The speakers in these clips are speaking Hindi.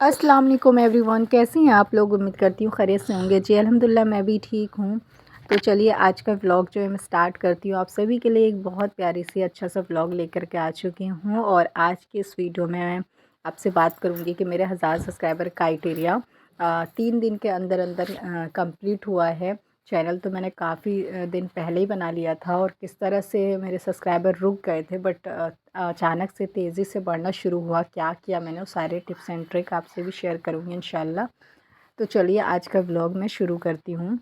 अस्सलाम वालेकुम एवरीवन, कैसी हैं आप लोग। उम्मीद करती हूँ खैरियत से होंगे। जी अल्हम्दुलिल्लाह मैं भी ठीक हूँ। तो चलिए आज का व्लॉग जो है मैं स्टार्ट करती हूँ। आप सभी के लिए एक बहुत प्यारी सी अच्छा सा व्लॉग लेकर के आ चुकी हूँ। और आज की इस वीडियो में मैं आपसे बात करूँगी कि मेरे 1000 सब्सक्राइबर क्राइटेरिया 3 दिन के अंदर अंदर कंप्लीट हुआ है। चैनल तो मैंने काफ़ी दिन पहले ही बना लिया था और किस तरह से मेरे सब्सक्राइबर रुक गए थे, बट अचानक से तेज़ी से बढ़ना शुरू हुआ। क्या किया मैंने, वो सारे टिप्स एंड ट्रिक आपसे भी शेयर करूँगी इंशाल्लाह। तो चलिए आज का व्लॉग मैं शुरू करती हूँ।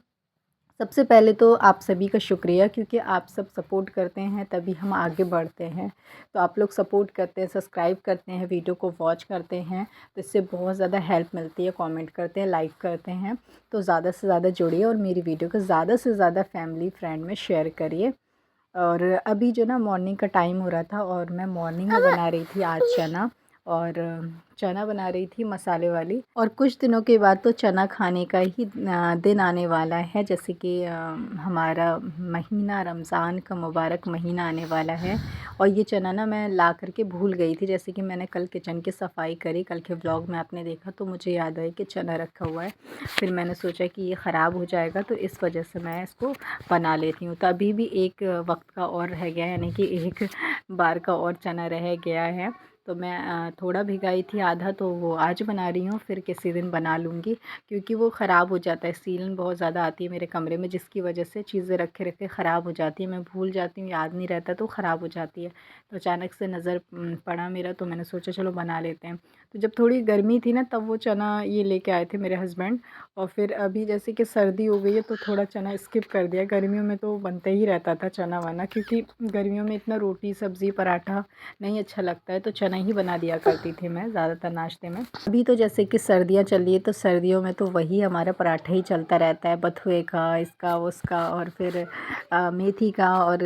सबसे पहले तो आप सभी का शुक्रिया, क्योंकि आप सब सपोर्ट करते हैं तभी हम आगे बढ़ते हैं। तो आप लोग सपोर्ट करते हैं, सब्सक्राइब करते हैं, वीडियो को वॉच करते हैं, तो इससे बहुत ज़्यादा हेल्प मिलती है। कमेंट करते हैं, लाइक करते हैं, तो ज़्यादा से ज़्यादा जुड़िए और मेरी वीडियो को ज़्यादा से ज़्यादा फैमिली फ्रेंड में शेयर करिए। और अभी जो ना मॉर्निंग का टाइम हो रहा था और मैं मॉर्निंग में बना रही थी आज चना, और चना बना रही थी मसाले वाली। और कुछ दिनों के बाद तो चना खाने का ही दिन आने वाला है, जैसे कि हमारा महीना रमज़ान का मुबारक महीना आने वाला है। और ये चना ना मैं ला करके भूल गई थी, जैसे कि मैंने कल किचन की सफाई करी, कल के व्लॉग में आपने देखा, तो मुझे याद आया कि चना रखा हुआ है। फिर मैंने सोचा कि ये ख़राब हो जाएगा, तो इस वजह से मैं इसको बना लेती हूँ। तो अभी भी एक वक्त का और रह गया है, यानी कि एक बार का और चना रह गया है। तो मैं थोड़ा भिगाई थी आधा, तो वो आज बना रही हूँ, फिर किसी दिन बना लूँगी, क्योंकि वो ख़राब हो जाता है। सीलन बहुत ज़्यादा आती है मेरे कमरे में, जिसकी वजह से चीज़ें रखे रखे ख़राब हो जाती है। मैं भूल जाती हूँ, याद नहीं रहता, तो ख़राब हो जाती है। तो अचानक से नज़र पड़ा मेरा, तो मैंने सोचा चलो बना लेते हैं। तो जब थोड़ी गर्मी थी ना, तब वो चना ये लेके आए थे मेरे हस्बैंड। और फिर अभी जैसे कि सर्दी हो गई है, तो थोड़ा चना स्किप कर दिया। गर्मियों में तो बनता ही रहता था चना वना, क्योंकि गर्मियों में इतना रोटी सब्ज़ी पराठा नहीं अच्छा लगता है, तो चना ही बना दिया करती थी मैं ज़्यादातर नाश्ते में। अभी तो जैसे कि सर्दियाँ चल रही है, तो सर्दियों में तो वही हमारा पराठा ही चलता रहता है, बथुए का, इसका उसका, और फिर मेथी का, और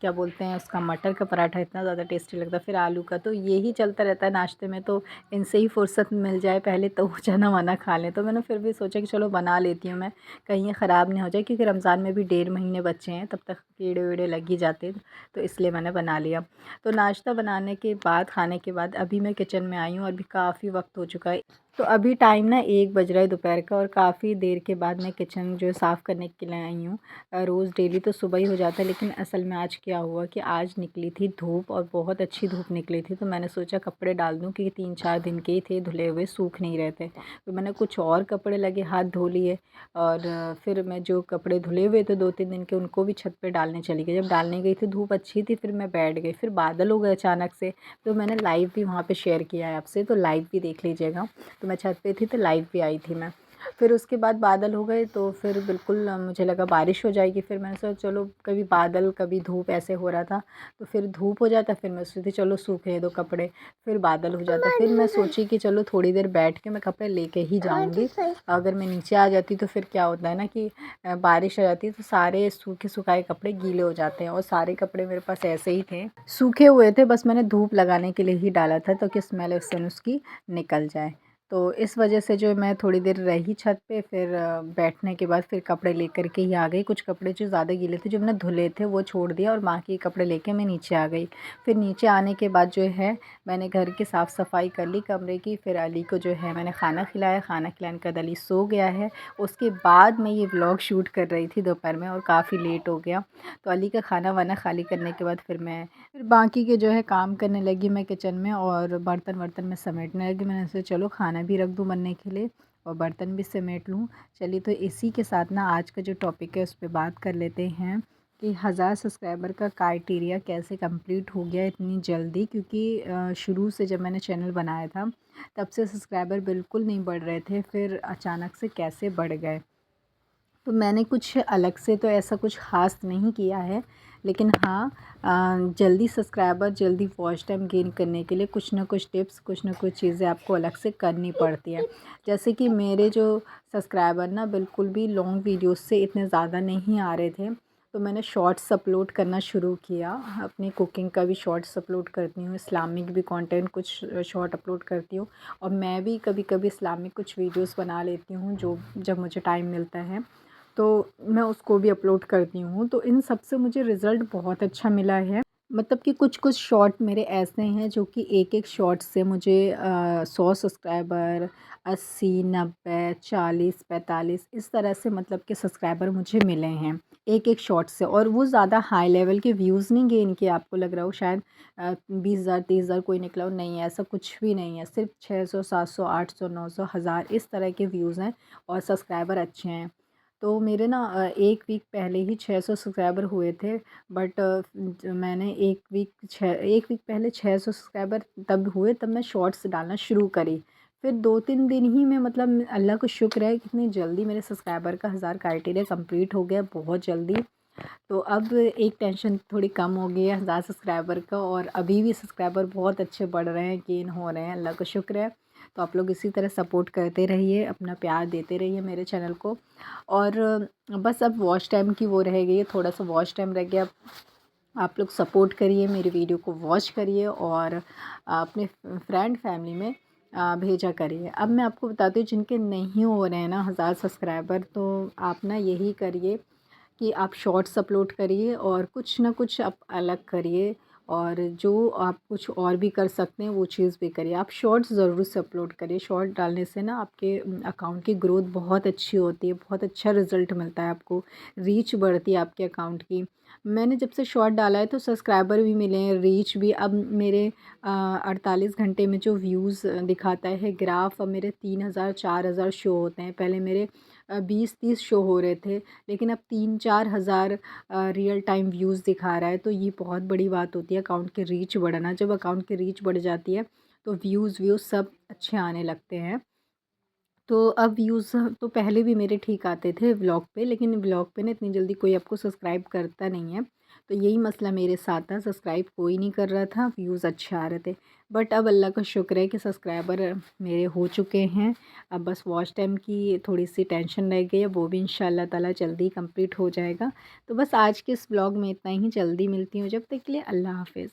क्या बोलते हैं उसका, मटर का पराठा इतना ज़्यादा टेस्टी लगता है। फिर आलू का, तो यही चलता रहता है नाश्ते में। तो इनसे ही फुर्सत मिल जाए पहले, तो चना वना खा लें। तो मैंने फिर भी सोचा कि चलो बना लेती हूँ मैं, कहीं ये ख़राब नहीं हो जाए, क्योंकि रमज़ान में भी 1.5 महीने बचे हैं, तब तक कीड़े वीड़े लग ही जाते हैं। तो इसलिए मैंने बना लिया। तो नाश्ता बनाने के बाद, खाने के बाद अभी मैं किचन में आई हूँ, और भी काफ़ी वक्त हो चुका है। तो अभी टाइम ना 1 बज रहा है दोपहर का, और काफ़ी देर के बाद मैं किचन जो साफ़ करने के लिए आई हूँ। रोज़ डेली तो सुबह ही हो जाता है, लेकिन असल में आज क्या हुआ कि आज निकली थी धूप, और बहुत अच्छी धूप निकली थी। तो मैंने सोचा कपड़े डाल दूँ, क्योंकि 3-4 दिन के ही थे, धुले हुए सूख नहीं रहे थे। तो मैंने कुछ और कपड़े लगे हाथ धो लिए, और फिर मैं जो कपड़े धुले हुए थे 2-3 दिन के, उनको भी छत पे डालने चली गई। जब डालने गई थी, धूप अच्छी थी, फिर मैं बैठ गई, फिर बादल हो गए अचानक से। तो मैंने लाइव भी वहाँ पे शेयर किया है आपसे, तो लाइव भी देख लीजिएगा। तो मैं छत पे थी, तो लाइव भी आई थी मैं। फिर उसके बाद बादल हो गए, तो फिर बिल्कुल मुझे लगा बारिश हो जाएगी। फिर मैंने सोचा चलो, कभी बादल कभी धूप ऐसे हो रहा था, तो फिर धूप हो जाता, फिर मैं सोची चलो सूखने दो कपड़े, फिर बादल हो जाता। फिर मैं सोची कि चलो थोड़ी देर बैठ के मैं कपड़े लेके ही जाऊंगी। अगर मैं नीचे आ जाती तो फिर क्या होता है ना कि बारिश आ जाती है, तो सारे सूखे सुखाए कपड़े गीले हो जाते हैं। और सारे कपड़े मेरे पास ऐसे ही थे, सूखे हुए थे, बस मैंने धूप लगाने के लिए ही डाला था, तो कि स्मेल उसकी निकल जाए। तो इस वजह से जो मैं थोड़ी देर रही छत पे, फिर बैठने के बाद फिर कपड़े लेकर के ही आ गई। कुछ कपड़े जो ज़्यादा गीले थे, जो मैंने धुले थे, वो छोड़ दिया, और बाकी कपड़े लेके मैं नीचे आ गई। फिर नीचे आने के बाद जो है मैंने घर की साफ़ सफाई कर ली कमरे की। फिर अली को जो है मैंने खाना खिलाया, खाना खिलाने के बाद अली सो गया है। उसके बाद मैं ये व्लॉग शूट कर रही थी दोपहर में, और काफ़ी लेट हो गया। तो अली का खाना वाना खाली करने के बाद फिर बाकी के जो है काम करने लगी मैं किचन में, और बर्तन वर्तन में समेटने लगी। मैंने सोचा चलो खाना भी रख दूँ बनने के लिए, और बर्तन भी समेट लूँ। चलिए, तो इसी के साथ ना आज का जो टॉपिक है उस पर बात कर लेते हैं कि 1000 सब्सक्राइबर का क्राइटेरिया कैसे कंप्लीट हो गया इतनी जल्दी। क्योंकि शुरू से जब मैंने चैनल बनाया था, तब से सब्सक्राइबर बिल्कुल नहीं बढ़ रहे थे, फिर अचानक से कैसे बढ़ गए। तो मैंने कुछ अलग से तो ऐसा कुछ ख़ास नहीं किया है, लेकिन हाँ, जल्दी सब्सक्राइबर, जल्दी वॉच टाइम गेन करने के लिए कुछ ना कुछ टिप्स, कुछ ना कुछ चीज़ें आपको अलग से करनी पड़ती है। जैसे कि मेरे जो सब्सक्राइबर ना बिल्कुल भी लॉन्ग वीडियोस से इतने ज़्यादा नहीं आ रहे थे, तो मैंने शॉर्ट्स अपलोड करना शुरू किया। अपनी कुकिंग का भी शॉर्ट्स अपलोड करती हूँ, इस्लामिक भी कंटेंट कुछ शॉर्ट अपलोड करती हूँ, और मैं भी कभी कभी इस्लामिक कुछ वीडियोस बना लेती हूँ, जो जब मुझे टाइम मिलता है, तो मैं उसको भी अपलोड करती हूँ। तो इन सब से मुझे रिज़ल्ट बहुत अच्छा मिला है। मतलब कि कुछ कुछ शॉर्ट मेरे ऐसे हैं जो कि एक एक शॉर्ट से मुझे 100 सब्सक्राइबर, 80, 90, 40, 45 इस तरह से मतलब कि सब्सक्राइबर मुझे मिले हैं एक एक शॉर्ट से। और वो ज़्यादा हाई लेवल के व्यूज़ नहीं गेन किए, आपको लग रहा हो शायद 20,000 30,000 कोई निकला हो, नहीं है ऐसा कुछ भी नहीं है। सिर्फ 600 700 800 900 1000 इस तरह के व्यूज़ हैं और सब्सक्राइबर अच्छे हैं। तो मेरे ना 1 वीक पहले ही 600 सब्सक्राइबर हुए थे। बट मैंने 1 वीक पहले 600 सब्सक्राइबर तब हुए, तब मैं शॉर्ट्स डालना शुरू करी। फिर 2-3 दिन ही में मतलब अल्लाह का शुक्र है कितनी जल्दी मेरे सब्सक्राइबर का 1000 क्राइटेरिया कंप्लीट हो गया, बहुत जल्दी। तो अब एक टेंशन थोड़ी कम हो गई है 1000 सब्सक्राइबर का, और अभी भी सब्सक्राइबर बहुत अच्छे बढ़ रहे हैं, गेन हो रहे हैं, अल्लाह का शुक्र है। तो आप लोग इसी तरह सपोर्ट करते रहिए, अपना प्यार देते रहिए मेरे चैनल को। और बस अब वॉच टाइम की वो रह गई है, थोड़ा सा वॉच टाइम रह गया। आप लोग सपोर्ट करिए, मेरी वीडियो को वॉच करिए और अपने फ्रेंड फैमिली में भेजा करिए। अब मैं आपको बताती हूँ जिनके नहीं हो रहे हैं ना 1000 सब्सक्राइबर, तो आप ना यही करिए कि आप शॉर्ट्स अपलोड करिए और कुछ ना कुछ आप अलग करिए, और जो आप कुछ और भी कर सकते हैं वो चीज़ भी करिए। आप शॉर्ट्स ज़रूर से अपलोड करिए, शॉर्ट डालने से ना आपके अकाउंट की ग्रोथ बहुत अच्छी होती है, बहुत अच्छा रिज़ल्ट मिलता है आपको, रीच बढ़ती है आपके अकाउंट की। मैंने जब से शॉर्ट डाला है तो सब्सक्राइबर भी मिले हैं, रीच भी। अब मेरे 48 घंटे में जो व्यूज़ दिखाता है ग्राफ, अब मेरे 3000 4000 शो होते हैं। पहले मेरे 20-30 शो हो रहे थे, लेकिन अब 3-4 हज़ार रियल टाइम व्यूज़ दिखा रहा है। तो ये बहुत बड़ी बात होती है अकाउंट की रीच बढ़ना। जब अकाउंट की रीच बढ़ जाती है तो व्यूज़ सब अच्छे आने लगते हैं। तो अब व्यूज़ तो पहले भी मेरे ठीक आते थे व्लॉग पे, लेकिन व्लॉग पे ना इतनी जल्दी कोई आपको सब्सक्राइब करता नहीं है। तो यही मसला मेरे साथ था, सब्सक्राइब कोई नहीं कर रहा था, व्यूज़ अच्छे आ रहे थे। बट अब अल्लाह का शुक्र है कि सब्सक्राइबर मेरे हो चुके हैं। अब बस वॉच टाइम की थोड़ी सी टेंशन रह गई है, वो भी इंशाल्लाह ताला जल्दी कंप्लीट हो जाएगा। तो बस आज के इस व्लॉग में इतना ही, जल्दी मिलती हूँ, जब तक के लिए अल्लाह हाफ़िज़।